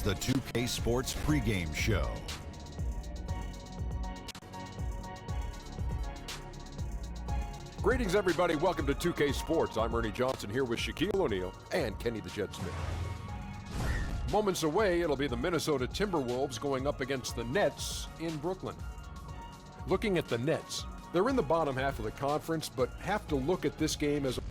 the 2K Sports pregame show. Greetings, everybody. Welcome to 2K Sports. I'm Ernie Johnson here with Shaquille O'Neal and Kenny the Jet Smith. Moments away, it'll be the Minnesota Timberwolves going up against the Nets in Brooklyn. Looking at the Nets, they're in the bottom half of the conference, but have to look at this game as a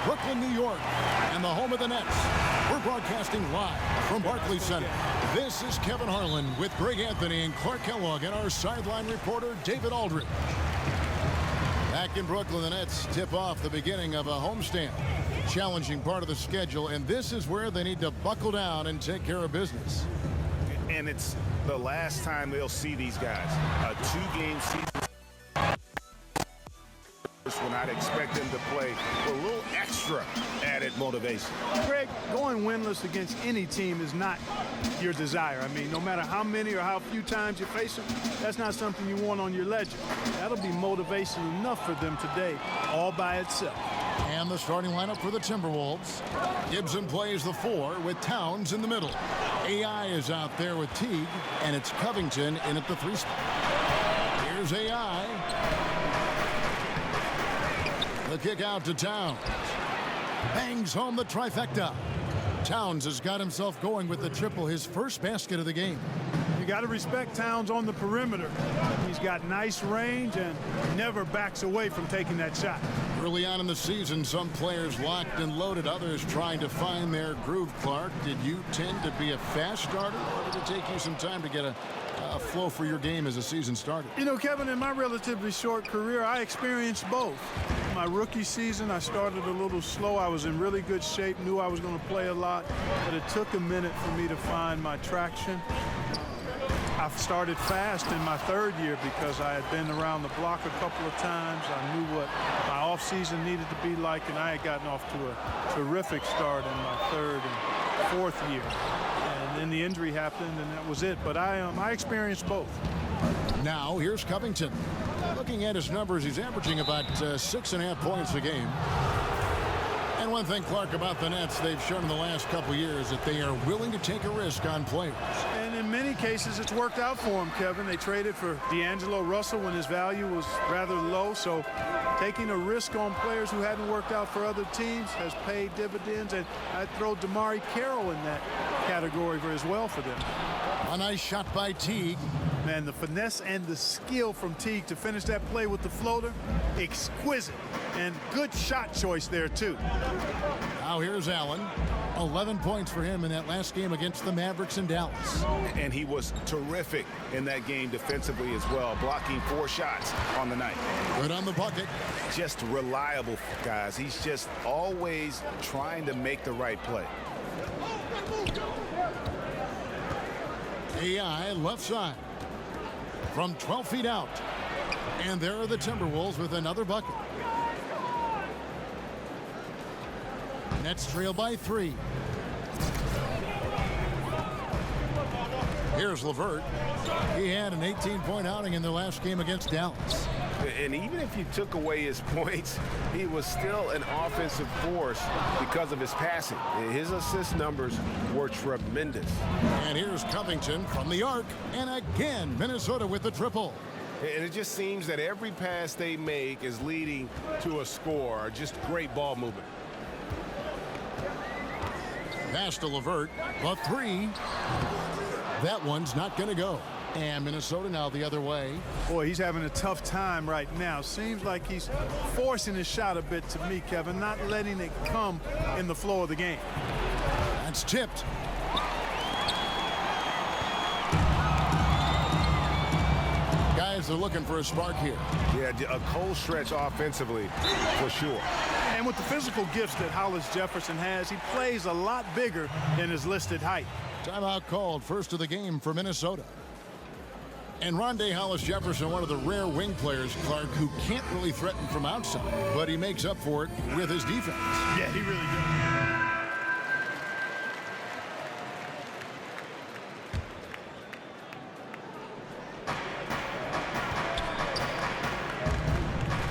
Brooklyn, New York, and the home of the Nets. We're broadcasting live from Barclays Center. This is Kevin Harlan with Greg Anthony and Clark Kellogg and our sideline reporter, David Aldridge. Back in Brooklyn, the Nets tip off the beginning of a homestand. Challenging part of the schedule, and this is where they need to buckle down and take care of business. And it's the last time they'll see these guys. A two-game season. When I'd expect them to play with a little extra added motivation. Greg, going winless against any team is not your desire. I mean, no matter how many or how few times you face them, that's not something you want on your ledger. That'll be motivation enough for them today, all by itself. And the starting lineup for the Timberwolves. Gibson plays the 4 with Towns in the middle. AI is out there with Teague, and it's Covington in at the 3 spot. Here's AI. The kick out to Towns. Bangs home the trifecta. Towns has got himself going with the triple, his first basket of the game. You got to respect Towns on the perimeter. He's got nice range and never backs away from taking that shot. Early on in the season, some players locked and loaded, others trying to find their groove. Clark, did you tend to be a fast starter, or did it take you some time to get a flow for your game as a season started? You know, Kevin, in my relatively short career, I experienced both. My rookie season, I started a little slow. I was in really good shape, knew I was going to play a lot, but it took a minute for me to find my traction. I started fast in my third year because I had been around the block a couple of times. I knew what my offseason needed to be like, and I had gotten off to a terrific start in my third and fourth year. And then the injury happened, and that was it. But I experienced both. Now, here's Covington. Looking at his numbers, he's averaging about 6.5 points a game. And one thing, Clark, about the Nets, they've shown in the last couple years that they are willing to take a risk on players. And in many cases, it's worked out for them, Kevin. They traded for D'Angelo Russell when his value was rather low. So taking a risk on players who hadn't worked out for other teams has paid dividends. And I'd throw MyCareer in that category as well for them. A nice shot by Teague. Man, the finesse and the skill from Teague to finish that play with the floater, exquisite. And good shot choice there, too. Now here's Allen. 11 points for him in that last game against the Mavericks in Dallas. And he was terrific in that game defensively as well, blocking 4 shots on the night. Good on the bucket. Just reliable, guys. He's just always trying to make the right play. AI left side from 12 feet out. And there are the Timberwolves with another bucket. Nets trail by 3. Here's LeVert. He had an 18-point outing in their last game against Dallas. And even if you took away his points, he was still an offensive force because of his passing. His assist numbers were tremendous. And here's Covington from the arc. And again, Minnesota with the triple. And it just seems that every pass they make is leading to a score. Just great ball movement. Pass to LeVert, but 3. That one's not going to go. And Minnesota now the other way. Boy, he's having a tough time right now. Seems like he's forcing his shot a bit to me, Kevin, not letting it come in the flow of the game. That's tipped. Guys, they're looking for a spark here. Yeah, a cold stretch offensively for sure. And with the physical gifts that Hollis Jefferson has, he plays a lot bigger than his listed height. Timeout called, first of the game for Minnesota. And Rondé Hollis Jefferson, one of the rare wing players, Clark, who can't really threaten from outside, but he makes up for it with his defense. Yeah, he really does.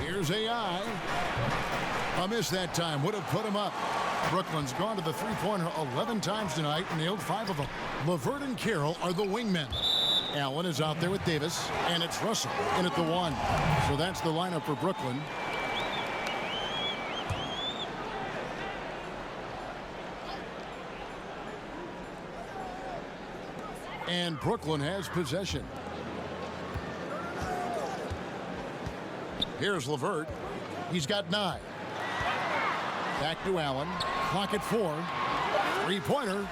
Here's AI. A miss that time would have put him up. Brooklyn's gone to the three-pointer 11 times tonight, nailed 5 of them. LeVert and Carroll are the wingmen. Allen is out there with Davis, and it's Russell in at the 1. So that's the lineup for Brooklyn. And Brooklyn has possession. Here's LeVert. He's got 9. Back to Allen. Clock at 4. Three-pointer.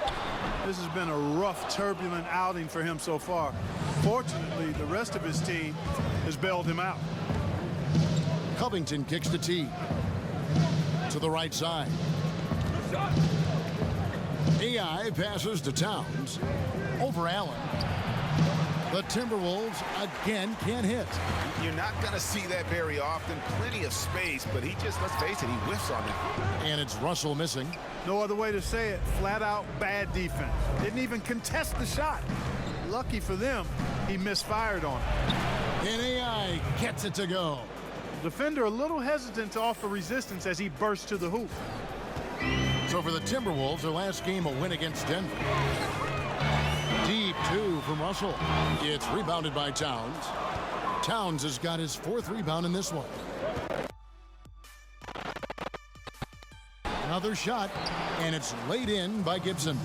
This has been a rough, turbulent outing for him so far. Fortunately, the rest of his team has bailed him out. Covington kicks to T. To the right side. AI passes to Towns. Over Allen. The Timberwolves again can't hit. You're not going to see that very often. Plenty of space, but he just, let's face it, he whiffs on it. And it's Russell missing. No other way to say it. Flat out bad defense. Didn't even contest the shot. Lucky for them, he misfired on it. And AI gets it to go. Defender a little hesitant to offer resistance as he bursts to the hoop. So for the Timberwolves, their last game a win against Denver. Deep 2 from Russell. It's rebounded by Towns. Towns has got his 4th rebound in this one. Another shot, and it's laid in by Gibson.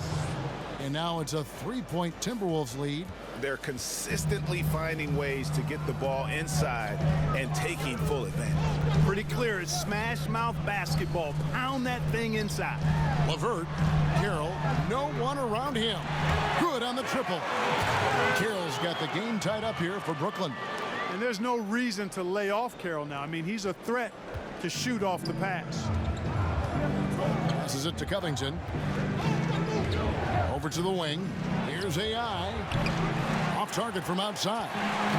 And now it's a 3-point Timberwolves lead. They're consistently finding ways to get the ball inside and taking full advantage. Pretty clear, it's smash mouth basketball. Pound that thing inside. LeVert, Carroll, no one around him. Good on the triple. Carroll's got the game tied up here for Brooklyn. And there's no reason to lay off Carroll now. I mean, he's a threat to shoot off the pass. Passes it to Covington. Over to the wing. Here's AI. Off target from outside.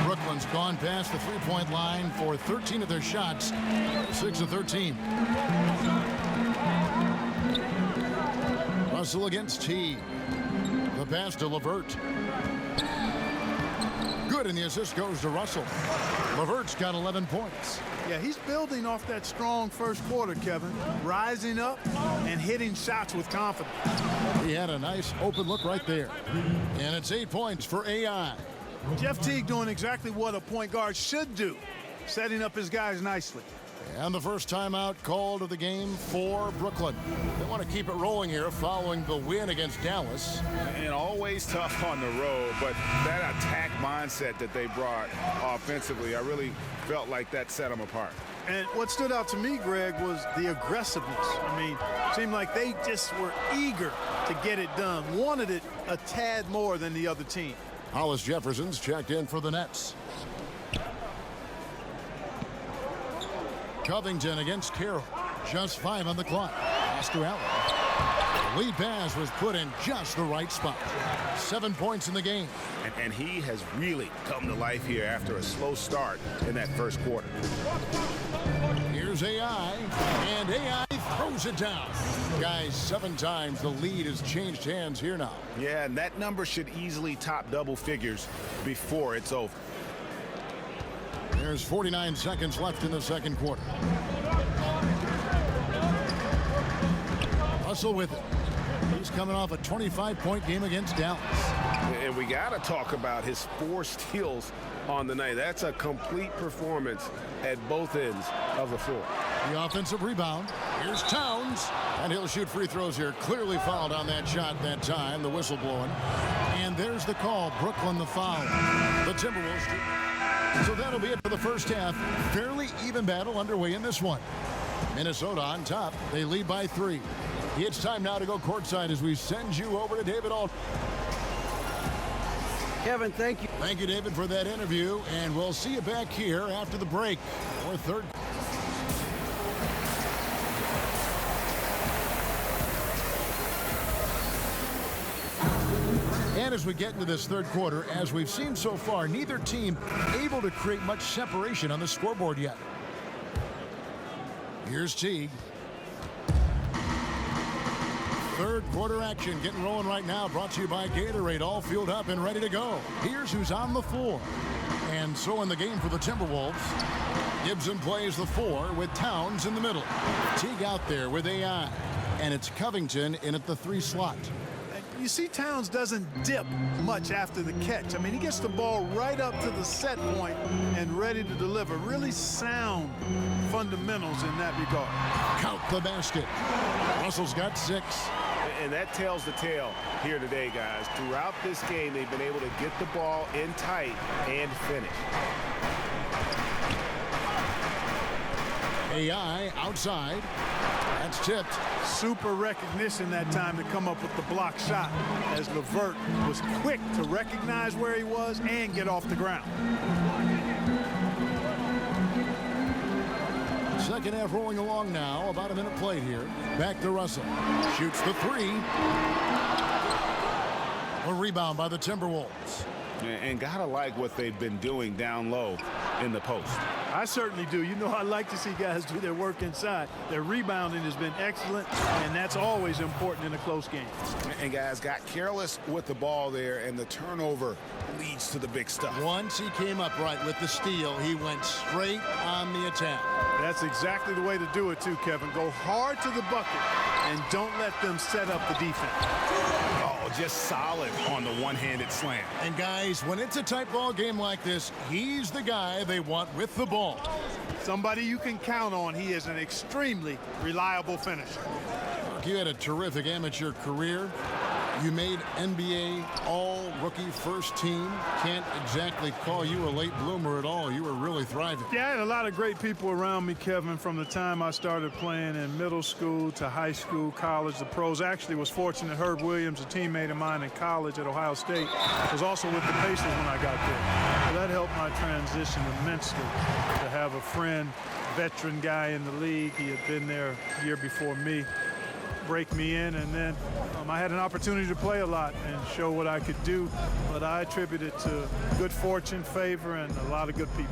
Brooklyn's gone past the three-point line for 13 of their shots. 6 of 13. Russell against T. The pass to LeVert. Good, and the assist goes to Russell. LeVert's got 11 points. Yeah, he's building off that strong first quarter, Kevin. Rising up and hitting shots with confidence. He had a nice open look right there. And it's 8 points for AI. Jeff Teague doing exactly what a point guard should do, setting up his guys nicely. And the first timeout called of the game for Brooklyn. They want to keep it rolling here following the win against Dallas. And always tough on the road, but that attack mindset that they brought offensively, I really felt like that set them apart. And what stood out to me, Greg, was the aggressiveness. I mean, it seemed like they just were eager to get it done, wanted it a tad more than the other team. Hollis Jefferson's checked in for the Nets. Covington against Carroll. Just 5 on the clock. Oscar Allen. Lead pass was put in just the right spot. 7 points in the game. And he has really come to life here after a slow start in that first quarter. Here's AI, and AI throws it down. Guys, 7 times the lead has changed hands here now. Yeah, and that number should easily top double figures before it's over. There's 49 seconds left in the second quarter. Russell with it. He's coming off a 25-point game against Dallas. And we got to talk about his 4 steals on the night. That's a complete performance at both ends of the floor. The offensive rebound. Here's Towns. And he'll shoot free throws here. Clearly fouled on that shot that time. The whistle blowing. And there's the call. Brooklyn the foul. The Timberwolves. So that'll be it for the first half. Fairly even battle underway in this one. Minnesota on top. They lead by 3. It's time now to go courtside as we send you over to David Aldridge. Kevin, thank you. Thank you, David, for that interview. And we'll see you back here after the break for third. And as we get into this third quarter, as we've seen so far, neither team able to create much separation on the scoreboard yet. Here's Teague. Third quarter action getting rolling right now, brought to you by Gatorade, all fueled up and ready to go. Here's who's on the floor. And so in the game for the Timberwolves, Gibson plays the 4 with Towns in the middle. Teague out there with AI. And it's Covington in at the 3 slot. You see Towns doesn't dip much after the catch. I mean, he gets the ball right up to the set point and ready to deliver. Really sound fundamentals in that regard. Count the basket. Russell's got 6. And that tells the tale here today, guys. Throughout this game, they've been able to get the ball in tight and finish. AI outside. That's tipped. Super recognition that time to come up with the block shot, as LeVert was quick to recognize where he was and get off the ground. Second half rolling along now. About a minute played here. Back to Russell. Shoots the 3. A rebound by the Timberwolves. And gotta like what they've been doing down low in the post. I certainly do. You know, I like to see guys do their work inside. Their rebounding has been excellent, and that's always important in a close game. And guys got careless with the ball there, and the turnover leads to the big stuff. Once he came up right with the steal, he went straight on the attack. That's exactly the way to do it, too, Kevin. Go hard to the bucket and don't let them set up the defense. Oh, just solid on the one-handed slam. And guys, when it's a tight ball game like this, he's the guy they want with the ball. Somebody you can count on. He is an extremely reliable finisher. You had a terrific amateur career. You made NBA all-rookie first team. Can't exactly call you a late bloomer at all. You were really thriving. Yeah, I had a lot of great people around me, Kevin, from the time I started playing in middle school to high school, college, the pros. Actually was fortunate Herb Williams, a teammate of mine in college at Ohio State, was also with the Pacers when I got there. So that helped my transition immensely to have a friend, veteran guy in the league. He had been there a year before me. Break me in, and then I had an opportunity to play a lot and show what I could do, but I attribute it to good fortune, favor, and a lot of good people.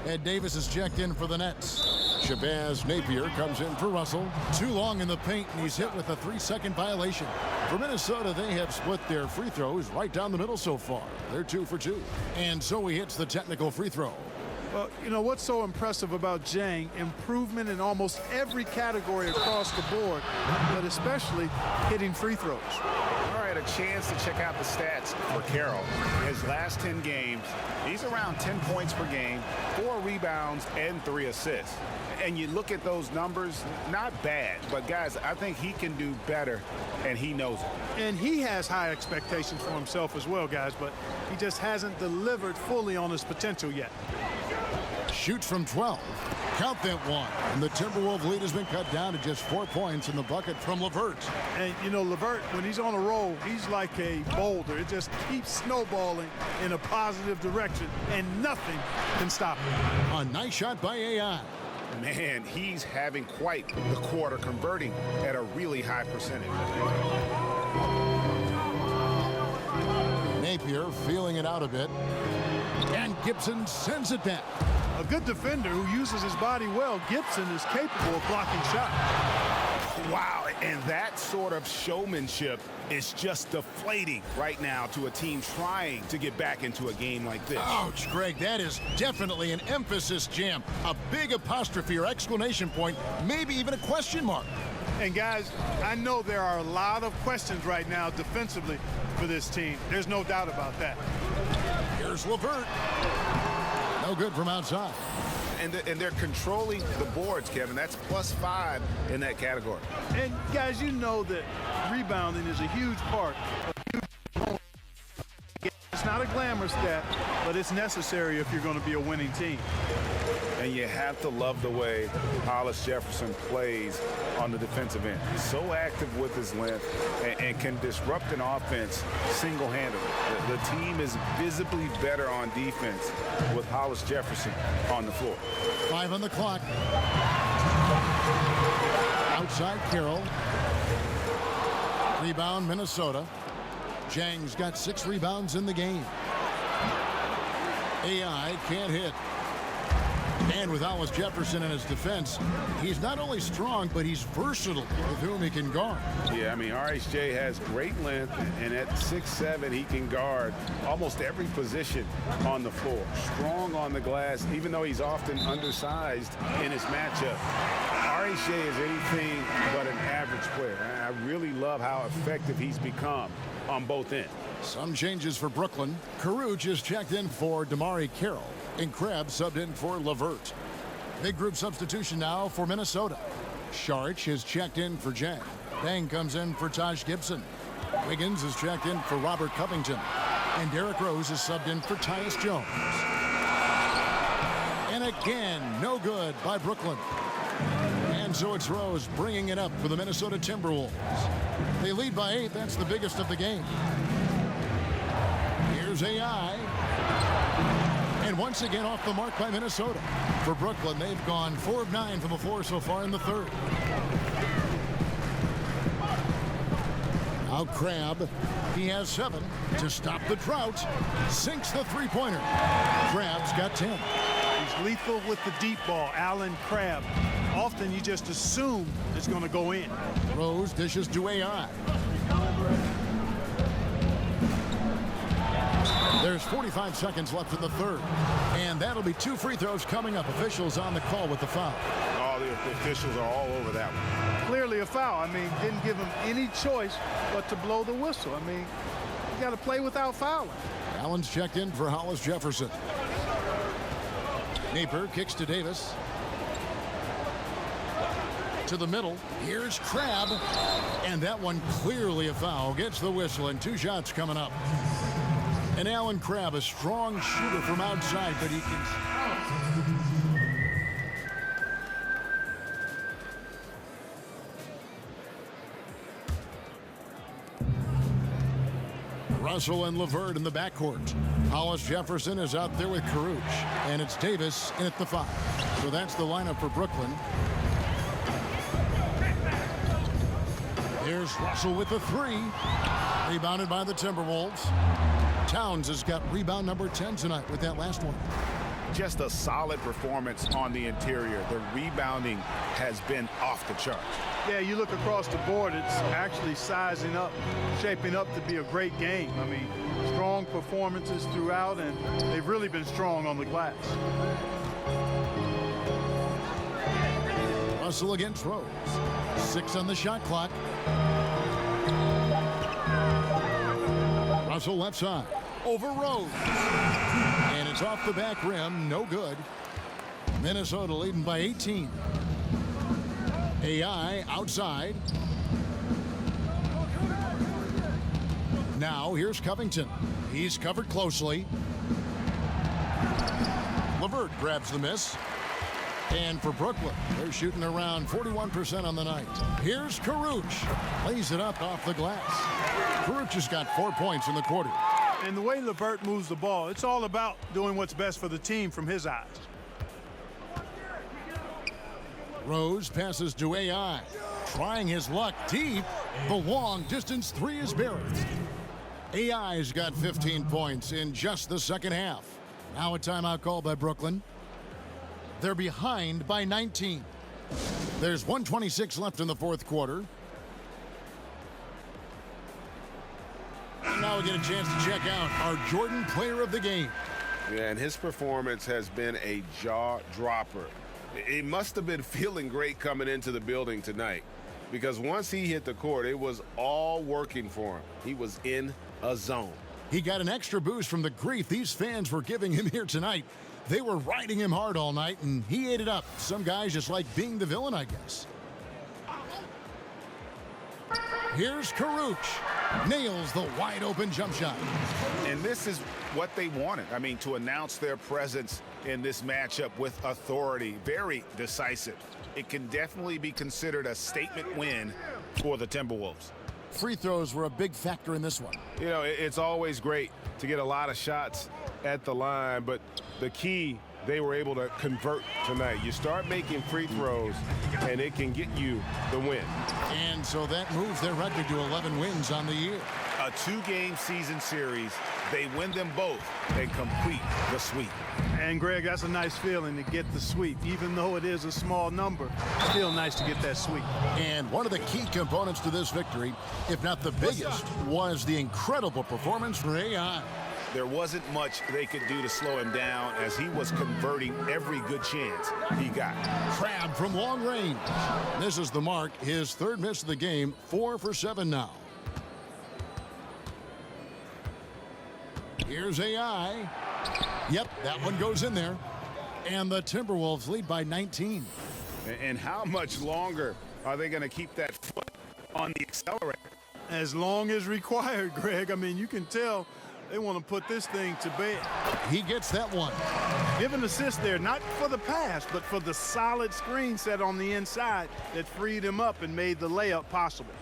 Ed Davis is checked in for the Nets. Shabazz Napier comes in for Russell. Too long in the paint, and he's hit with a 3-second violation. For Minnesota, they have split their free throws right down the middle so far. They're 2 for 2. And so he hits the technical free throw. Well, you know, what's so impressive about Jang? Improvement in almost every category across the board, but especially hitting free throws. All right, a chance to check out the stats for Carroll. His last 10 games, he's around 10 points per game, 4 rebounds, and 3 assists. And you look at those numbers, not bad, but guys, I think he can do better, and he knows it. And he has high expectations for himself as well, guys, but he just hasn't delivered fully on his potential yet. Shoots from 12. Count that one. And the Timberwolves lead has been cut down to just 4 points in the bucket from LeVert. And, you know, LeVert, when he's on a roll, he's like a boulder. It just keeps snowballing in a positive direction, and nothing can stop him. A nice shot by AI. Man, he's having quite the quarter, converting at a really high percentage. Napier feeling it out a bit. And Gibson sends it back. A good defender who uses his body well, Gibson is capable of blocking shots. Wow, and that sort of showmanship is just deflating right now to a team trying to get back into a game like this. Ouch, Greg, that is definitely an emphasis jam. A big apostrophe or exclamation point, maybe even a question mark. And guys, I know there are a lot of questions right now defensively for this team. There's no doubt about that. Here's LeVert. No good from outside. And they're controlling the boards, Kevin. That's +5 in that category. And guys, you know that rebounding is a huge part of it's not a glamour stat, but it's necessary if you're going to be a winning team. And you have to love the way Hollis Jefferson plays on the defensive end. He's so active with his length and can disrupt an offense single-handedly. The team is visibly better on defense with Hollis Jefferson on the floor. 5 on the clock. Outside Carroll. Rebound Minnesota. Jang's got 6 rebounds in the game. AI can't hit. And with Hollis Jefferson in his defense, he's not only strong, but he's versatile with whom he can guard. Yeah, I mean, RHJ has great length, and at 6'7", he can guard almost every position on the floor. Strong on the glass, even though he's often undersized in his matchup. RHJ is anything but an average player. I really love how effective he's become on both ends. Some changes for Brooklyn. Caruge is checked in for Damari Carroll, and Krabs subbed in for LeVert. Big group substitution now for Minnesota. Sharch is checked in for Jang. Bang comes in for Taj Gibson. Wiggins is checked in for Robert Covington. And Derrick Rose is subbed in for Tyus Jones. And again, no good by Brooklyn. And so it's Rose bringing it up for the Minnesota Timberwolves. They lead by 8. That's the biggest of the game. Here's AI. And once again off the mark by Minnesota. For Brooklyn, they've gone 4 of 9 from the floor so far in the third. Now Crab, he has 7 to stop the drought. Sinks the three-pointer. Crab's got 10. He's lethal with the deep ball, Allen Crabbe. Often you just assume it's going to go in. Rose dishes to AI. There's 45 seconds left in the third. And that'll be 2 free throws coming up. Officials on the call with the foul. Oh, the officials are all over that one. Clearly a foul. I mean, didn't give him any choice but to blow the whistle. I mean, you got to play without fouling. Allen's checked in for Hollis Jefferson. Napier kicks to Davis. To the middle. Here's Crab. And that one clearly a foul. Gets the whistle and 2 shots coming up. And Allen Crabbe, a strong shooter from outside, but he can... Russell and LeVert in the backcourt. Hollis Jefferson is out there with Caruge. And it's Davis in at the 5. So that's the lineup for Brooklyn. Here's Russell with the 3. Rebounded by the Timberwolves. Towns has got rebound number 10 tonight with that last one. Just a solid performance on the interior. The rebounding has been off the charts. Yeah, you look across the board, it's actually sizing up, shaping up to be a great game. I mean, strong performances throughout, and they've really been strong on the glass. Russell against Rose. 6 on the shot clock. Russell left side. Over Rose. And it's off the back rim. No good. Minnesota leading by 18. AI outside. Now here's Covington. He's covered closely. LeVert grabs the miss. And for Brooklyn, they're shooting around 41% on the night. Here's Caruch. Lays it up off the glass. Caruch has got 4 points in the quarter. And the way LeVert moves the ball, it's all about doing what's best for the team from his eyes. Rose passes to AI. Trying his luck deep. The long distance three is buried. AI's got 15 points in just the second half. Now a timeout called by Brooklyn. They're behind by 19. There's 1:26 left in the fourth quarter. Now we get a chance to check out our Jordan player of the game. Yeah, and his performance has been a jaw-dropper. He must have been feeling great coming into the building tonight, because once he hit the court, it was all working for him. He was in a zone. He got an extra boost from the grief these fans were giving him here tonight. They were riding him hard all night, and he ate it up. Some guys just like being the villain, I guess. Here's Caruch. Nails the wide-open jump shot. And this is what they wanted. I mean, to announce their presence in this matchup with authority. Very decisive. It can definitely be considered a statement win for the Timberwolves. Free throws were a big factor in this one. You know, it's always great to get a lot of shots at the line, but the key, they were able to convert tonight. You start making free throws, and it can get you the win. And so that moves their record to 11 wins on the year. A 2-game season series. They win them both and complete the sweep. And, Greg, that's a nice feeling to get the sweep. Even though it is a small number, still nice to get that sweep. And one of the key components to this victory, if not the biggest, was the incredible performance for AI. There wasn't much they could do to slow him down, as he was converting every good chance he got. Crabbe from long range. Misses the mark. His third miss of the game. 4 for 7 now. Here's AI. Yep, that one goes in there. And the Timberwolves lead by 19. And how much longer are they going to keep that foot on the accelerator? As long as required, Greg. I mean, you can tell they want to put this thing to bed. He gets that one. Give an assist there, not for the pass, but for the solid screen set on the inside that freed him up and made the layup possible.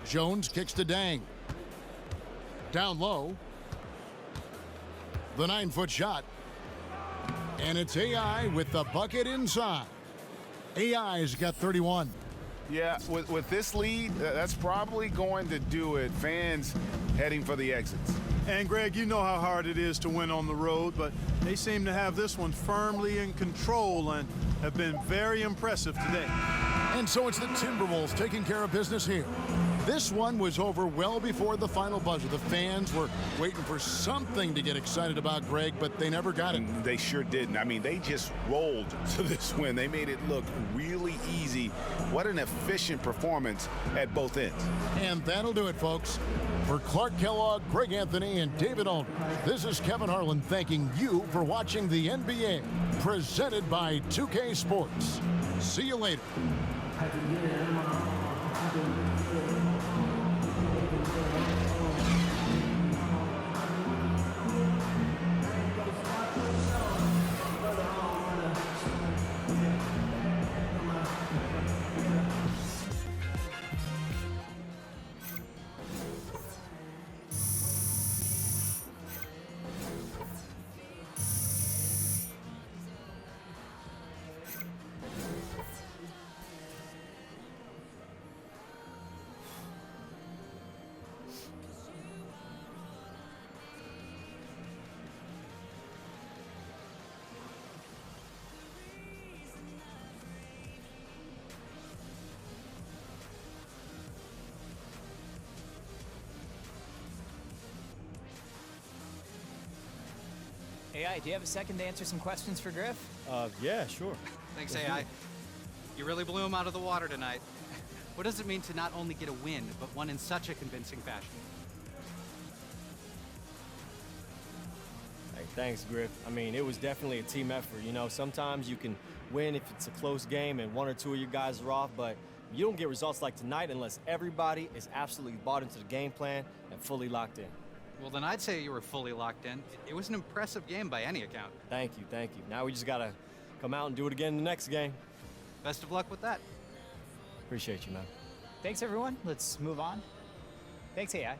Jones kicks to Dang. Down low. The 9-foot shot. And it's AI with the bucket inside. AI's got 31. Yeah, with this lead, that's probably going to do it. Fans heading for the exits. And, Greg, you know how hard it is to win on the road, but they seem to have this one firmly in control and have been very impressive today. And so it's the Timberwolves taking care of business here. This one was over well before the final buzzer. The fans were waiting for something to get excited about, Greg, but they never got it. They sure didn't. I mean, they just rolled to this win. They made it look really easy. What an efficient performance at both ends. And that'll do it, folks. For Clark Kellogg, Greg Anthony, and David Aldridge, this is Kevin Harlan thanking you for watching the NBA, presented by 2K Sports. See you later. AI, do you have a second to answer some questions for Griff? Yeah, sure. Thanks, AI. You really blew him out of the water tonight. What does it mean to not only get a win, but one in such a convincing fashion? Hey, thanks, Griff. I mean, it was definitely a team effort. You know, sometimes you can win if it's a close game and one or two of your guys are off, but you don't get results like tonight unless everybody is absolutely bought into the game plan and fully locked in. Well, then I'd say you were fully locked in. It was an impressive game by any account. Thank you, thank you. Now we just gotta come out and do it again in the next game. Best of luck with that. Appreciate you, man. Thanks, everyone. Let's move on. Thanks, AI.